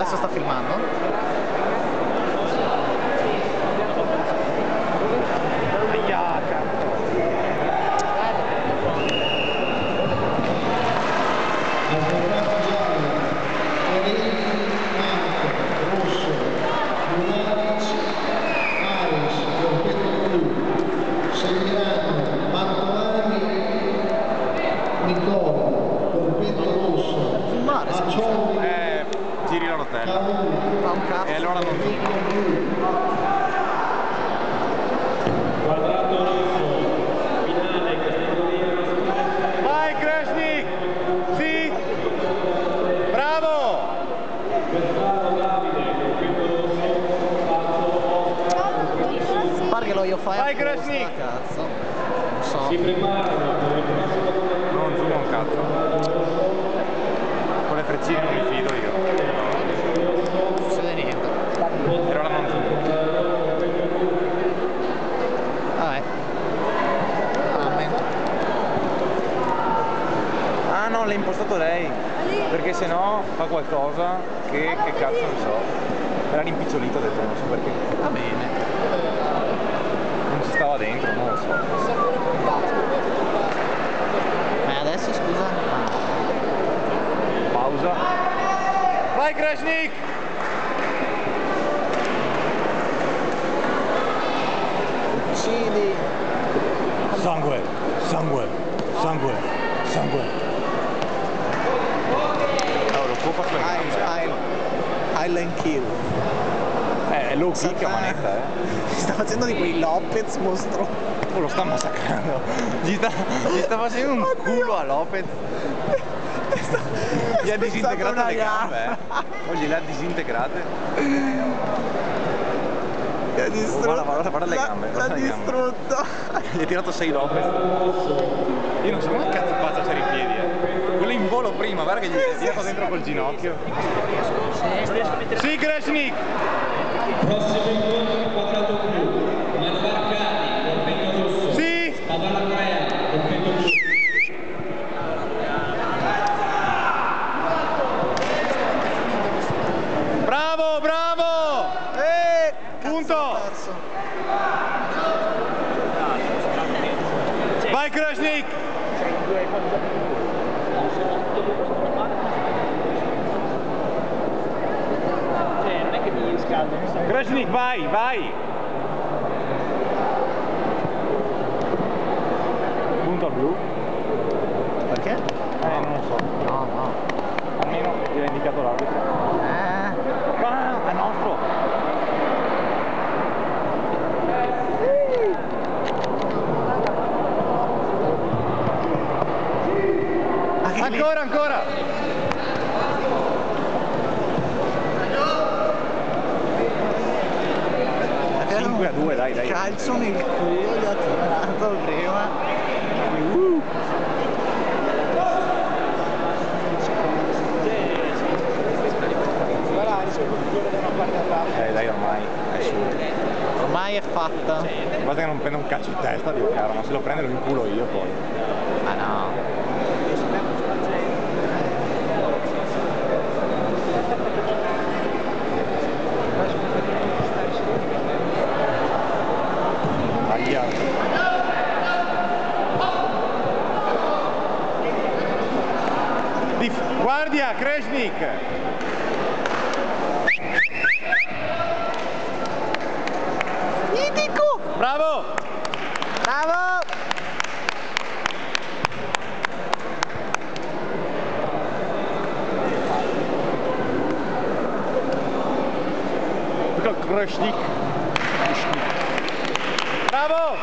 Adesso sta filmando. Giri la rotella. Fa un cazzo. E allora non filma. Quadrato rosso, finale categoria maschile. Vai Krasnik! Sì! Bravo! Perfetto Davide, perfetto rosso, Pare che lo io fai Vai, apposta, Krasnik! cazzo. Non so. si preparano per il prossimo. Non zoom un cazzo. Con le freccine non mi fido io. Non succede niente. Per ora non zoom. Vabbè. Amen. Ah no, l'ha impostato lei. Perché se no fa qualcosa che cazzo ne so. Era rimpicciolito, ho detto, non so perché. Va bene. Non ci stava dentro, non lo so. Ma adesso scusa? Ah. Pausa. Vai Krasnik! Uccidi. Sangue, sangue, sangue, sangue. Allora, lo può passare in gambe. Highland kill. Low kick a manetta, Si sta facendo di quei Lopez mostro. Oh, lo sta massacrando. Gli sta facendo un culo a Lopez. Gli ha disintegrato le gambe, Oh, gliele ha disintegrate. Gli ha distrutto. Guarda le gambe. L'ha distrutto. Gli ha tirato 6 Lopez. Io non so come cazzo faccia a stare in piedi, Quello in volo prima, guarda che gli è tirato dentro col ginocchio. Sì, Krasnik! Prossimo incontro quadrato blu, Manvarcani, perfetto rosso. Sì! Padala Corea, perfetto blu. Bravo, bravo! Punto! Vai Krasnik! Non è che mi riscaldo, Krasnik, vai, vai! Punto blu? Perché? Non lo so. No, no. Almeno gli ha indicato l'arbitro. È nostro! Ancora, ancora! Perché 5-2, dai, dai. Calcio nel culo gli ha tirato prima. Dai, ormai è su. Ormai è fatta. Guarda che non prende un calcio in testa, Dio caro, ma se lo prende lo inculo io poi. Ma no. Aia. Guardia, Krasnik! Mitico! Bravo! Bravo! Krasnik! Bravo!